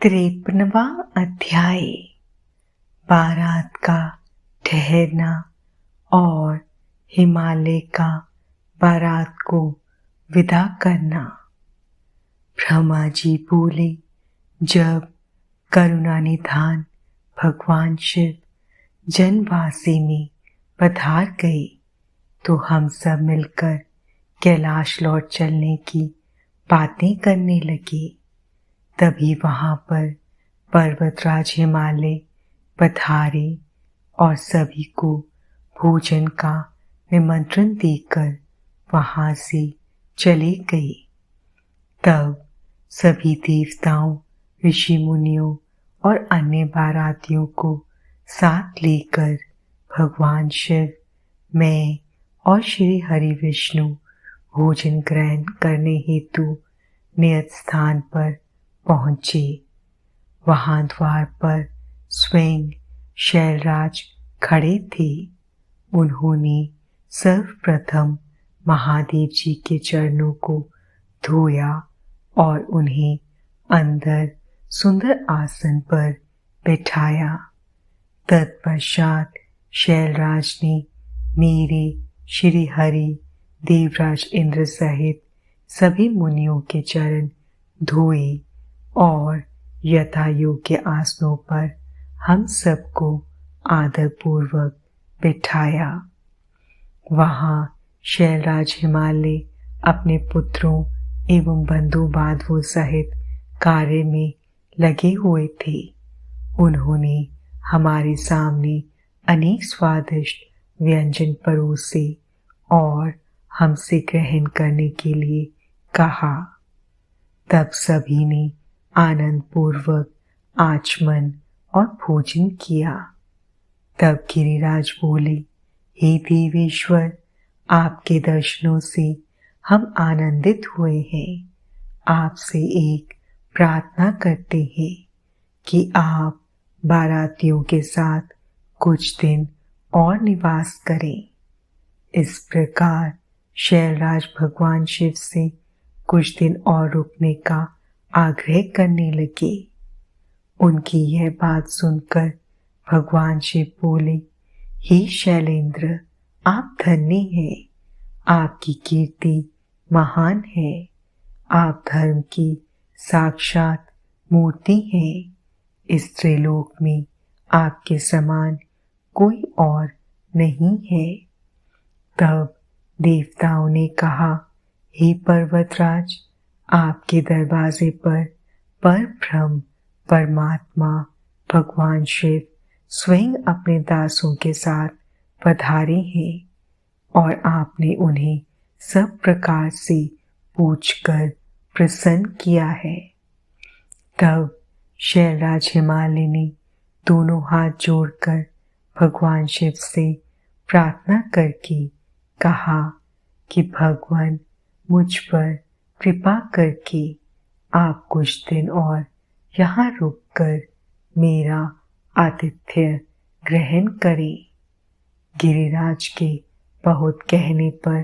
53वां अध्याय। बारात का ठहरना और हिमालय का बारात को विदा करना। ब्रह्मा जी बोले, जब करुणा निधान भगवान शिव जनवासी में पधार गए तो हम सब मिलकर कैलाश लौट चलने की बातें करने लगे। तभी वहां पर पर्वतराज हिमालय पधारे और सभी को भोजन का निमंत्रण देकर वहां से चले गए। तब सभी देवताओं, ऋषि मुनियों और अन्य बारातियों को साथ लेकर भगवान शिव, मैं और श्री हरि विष्णु भोजन ग्रहण करने हेतु नियत स्थान पर पहुंचे। वहां द्वार पर स्वयं शैलराज खड़े थे। उन्होंने सर्वप्रथम महादेव जी के चरणों को धोया और उन्हें अंदर सुंदर आसन पर बिठाया। तत्पश्चात शैलराज ने मेरे श्री हरि, देवराज इंद्र सहित सभी मुनियों के चरण धोए और यथा योग्य आसनों पर हम सबको आदर पूर्वक बिठाया। वहां शैलराज हिमालय अपने पुत्रों एवं बंधु बांधवों सहित कार्य में लगे हुए थे। उन्होंने हमारे सामने अनेक स्वादिष्ट व्यंजन परोसे और हमसे ग्रहण करने के लिए कहा। तब सभी ने आनंद पूर्वक आचमन और भोजन किया। तब गिरिराज बोले, हे देवेश्वर, आपके दर्शनों से हम आनंदित हुए हैं। आपसे एक प्रार्थना करते हैं कि आप बारातियों के साथ कुछ दिन और निवास करें। इस प्रकार शैलराज भगवान शिव से कुछ दिन और रुकने का आग्रह करने लगे। उनकी यह बात सुनकर भगवान शिव बोले, हे शैलेंद्र, आप धन्य हैं। आपकी कीर्ति महान है। आप धर्म की साक्षात मूर्ति हैं। इस त्रिलोक में आपके समान कोई और नहीं है। तब देवताओं ने कहा, हे पर्वतराज, आपके दरवाजे पर परब्रह्म परमात्मा भगवान शिव स्वयं अपने दासों के साथ पधारे हैं और आपने उन्हें सब प्रकार से पूछकर प्रसन्न किया है। तब शैलराज हिमालय ने दोनों हाथ जोड़कर भगवान शिव से प्रार्थना करके कहा कि भगवान, मुझ पर कृपा करके आप कुछ दिन और यहाँ रुककर मेरा आतिथ्य ग्रहण करें। गिरिराज के बहुत कहने पर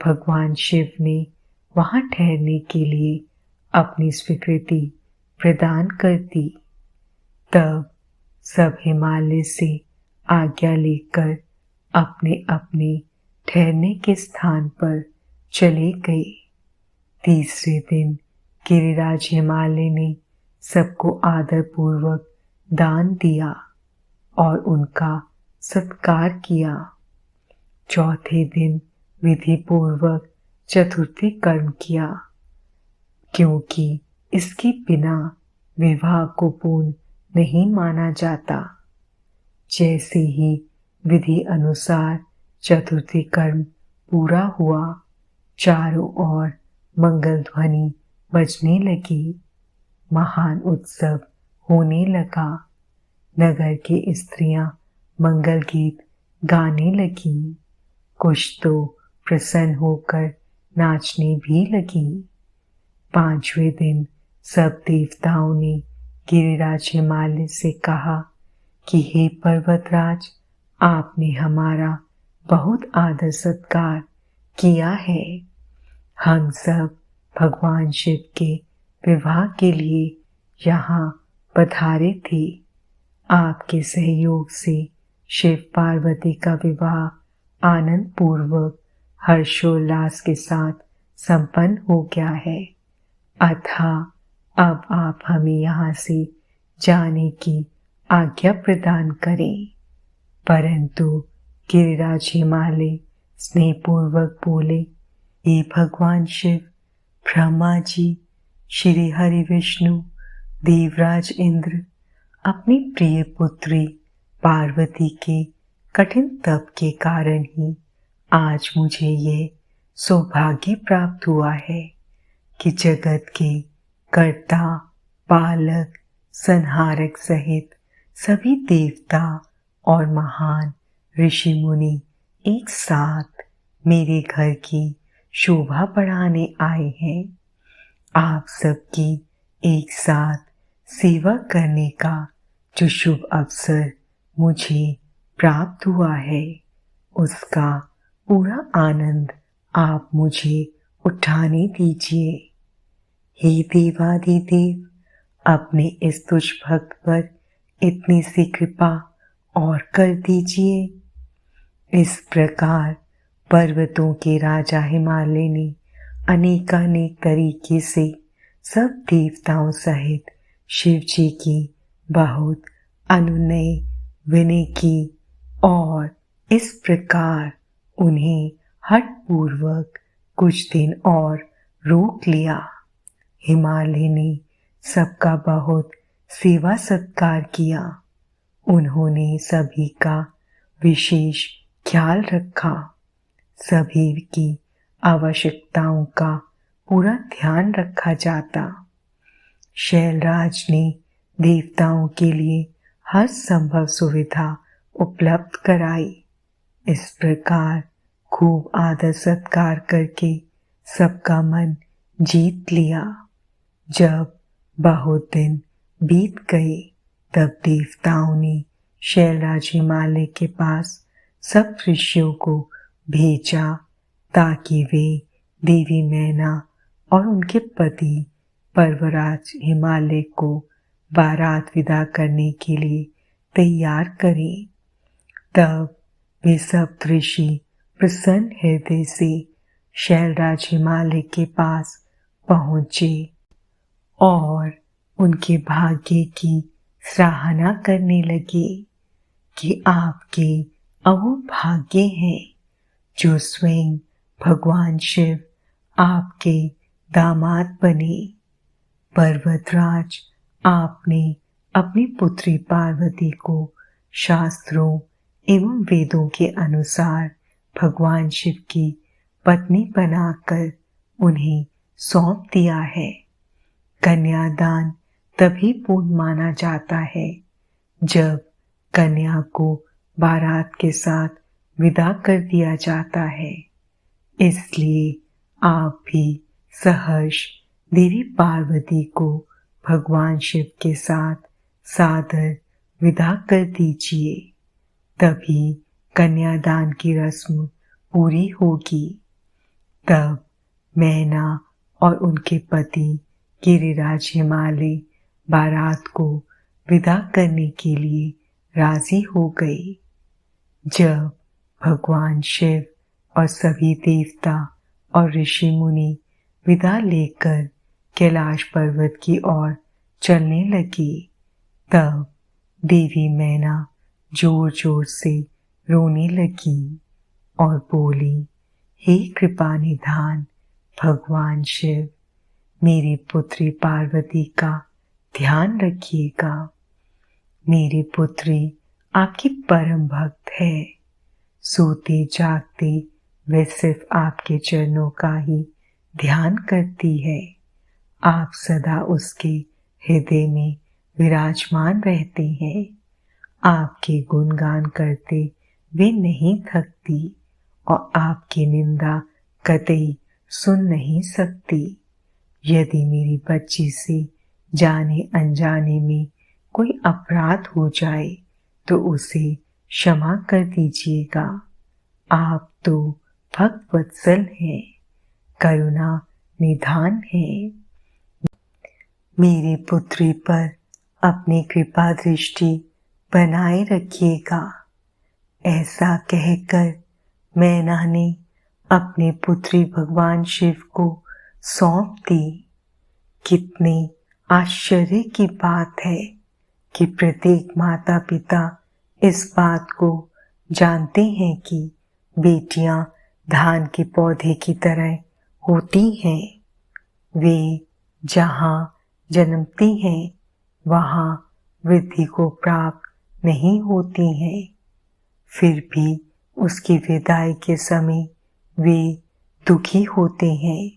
भगवान शिव ने वहां ठहरने के लिए अपनी स्वीकृति प्रदान कर दी। तब सब हिमालय से आज्ञा लेकर अपने अपने ठहरने के स्थान पर चले गए। तीसरे दिन गिरिराज हिमालय ने सबको आदर पूर्वक दान दिया और उनका सत्कार किया। चौथे दिन विधि पूर्वक चतुर्थी कर्म किया, क्योंकि इसके बिना विवाह को पूर्ण नहीं माना जाता। जैसे ही विधि अनुसार चतुर्थी कर्म पूरा हुआ, चारों ओर मंगल ध्वनि बजने लगी। महान उत्सव होने लगा। नगर की स्त्रियां मंगल गीत गाने लगी। कुछ तो प्रसन्न होकर नाचने भी लगी। पांचवें दिन सब देवताओं ने गिरिराज हिमालय से कहा कि हे पर्वतराज, आपने हमारा बहुत आदर सत्कार किया है। हम सब भगवान शिव के विवाह के लिए यहाँ पधारे थे। आपके सहयोग से शिव पार्वती का विवाह आनंद पूर्वक हर्षोल्लास के साथ संपन्न हो गया है। अतः अब आप हमें यहाँ से जाने की आज्ञा प्रदान करें। परंतु गिरिराज हिमालय स्नेहपूर्वक बोले, हे भगवान शिव, ब्रह्मा जी, श्री हरि विष्णु, देवराज इंद्र अपनी प्रिय पुत्री पार्वती के कठिन तप के कारण ही आज मुझे ये सौभाग्य प्राप्त हुआ है कि जगत के कर्ता, पालक, संहारक सहित सभी देवता और महान ऋषि मुनि एक साथ मेरे घर की शोभा बढ़ाने आए हैं। आप सबकी एक साथ सेवा करने का जो शुभ अवसर मुझे प्राप्त हुआ है, उसका पूरा आनंद आप मुझे उठाने दीजिए। हे देवाधिदेव, अपने इस तुझ भक्त पर इतनी सी कृपा और कर दीजिए। इस प्रकार पर्वतों के राजा हिमालय ने अनेकानेक तरीके से सब देवताओं सहित शिव जी की बहुत अनुनय विनय की और इस प्रकार उन्हें हठपूर्वक कुछ दिन और रोक लिया। हिमालय ने सबका बहुत सेवा सत्कार किया। उन्होंने सभी का विशेष ख्याल रखा, सभी की आवश्यकताओं का पूरा ध्यान रखा जाता। शैलराज ने देवताओं के लिए हर संभव सुविधा उपलब्ध कराई। इस प्रकार खूब आदर सत्कार करके सबका मन जीत लिया। जब बहुत दिन बीत गए तब देवताओं ने शैलराज हिमालय के पास सब ऋषियों को भेजा ताकि वे देवी मैना और उनके पति पर्वराज हिमालय को बारात विदा करने के लिए तैयार करें। तब वे सब ऋषि प्रसन्न हृदय से शैलराज हिमालय के पास पहुँचे और उनके भाग्य की सराहना करने लगे कि आपके अहोभाग्य हैं जो स्वयं भगवान शिव आपके दामाद बने। पर्वतराज, आपने अपनी पुत्री पार्वती को शास्त्रों एवं वेदों के अनुसार भगवान शिव की पत्नी बनाकर उन्हें सौंप दिया है। कन्यादान तभी पूर्ण माना जाता है जब कन्या को बारात के साथ विदा कर दिया जाता है। इसलिए आप भी सहर्ष देवी पार्वती को भगवान शिव के साथ सादर विदा कर दीजिए, तभी कन्यादान की रस्म पूरी होगी। तब मैना और उनके पति गिरिराज हिमालय बारात को विदा करने के लिए राजी हो गए। जब भगवान शिव और सभी देवता और ऋषि मुनि विदा लेकर कैलाश पर्वत की ओर चलने लगे, तब देवी मैना जोर जोर से रोने लगी और बोली, हे कृपा निधान भगवान शिव, मेरी पुत्री पार्वती का ध्यान रखिएगा। मेरी पुत्री आपकी परम भक्त है। सोते जागते वे सिर्फ आपके चरणों का ही ध्यान करती है। आप सदा उसके हृदय में विराजमान रहते हैं। आपके गुणगान करते वे नहीं थकती और आपकी निंदा कतई सुन नहीं सकती। यदि मेरी बच्ची से जाने अनजाने में कोई अपराध हो जाए तो उसे क्षमा कर दीजिएगा। आप तो भक्त वत्सल हैं, करुणा निधान हैं। मेरी पुत्री पर अपनी कृपा दृष्टि बनाए रखिएगा। ऐसा कहकर मैना ने अपनी पुत्री भगवान शिव को सौंप दी। कितने आश्चर्य की बात है कि प्रत्येक माता पिता इस बात को जानते हैं कि बेटियां धान के पौधे की तरह होती हैं। वे जहाँ जन्मती हैं वहाँ वृद्धि को प्राप्त नहीं होती हैं, फिर भी उसकी विदाई के समय वे दुखी होते हैं।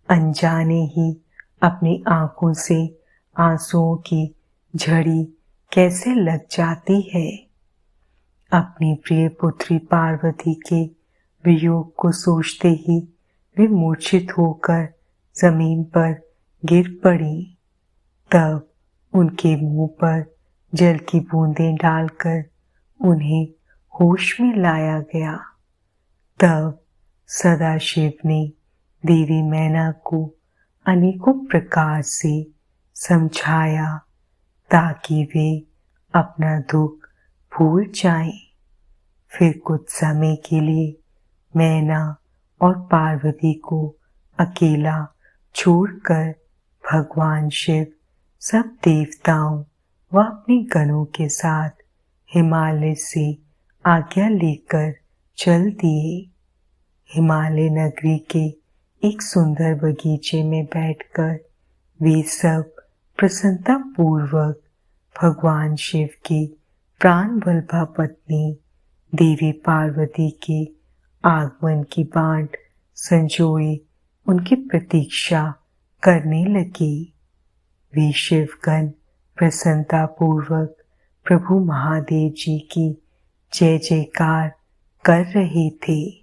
अनजाने ही अपनी आंखों से आंसुओं की झड़ी कैसे लग जाती है। अपनी प्रिय पुत्री पार्वती के वियोग को सोचते ही वे मूर्छित होकर जमीन पर गिर पड़ी। तब उनके मुंह पर जल की बूंदें डालकर उन्हें होश में लाया गया। तब सदाशिव ने देवी मैना को अनेकों प्रकार से समझाया ताकि वे अपना दुख भूल जाएं। फिर कुछ समय के लिए मैना और पार्वती को अकेला छोड़कर भगवान शिव सब देवताओं व अपने गणों के साथ हिमालय से आज्ञा लेकर चल दिए। हिमालय नगरी के एक सुंदर बगीचे में बैठकर वे सब प्रसन्नता पूर्वक भगवान शिव की प्राण वल्लभा पत्नी देवी पार्वती के आगमन की बाट संजोए उनकी प्रतीक्षा करने लगी। वे शिवगण प्रसन्नता पूर्वक प्रभु महादेव जी की जय जयकार कर रहे थे।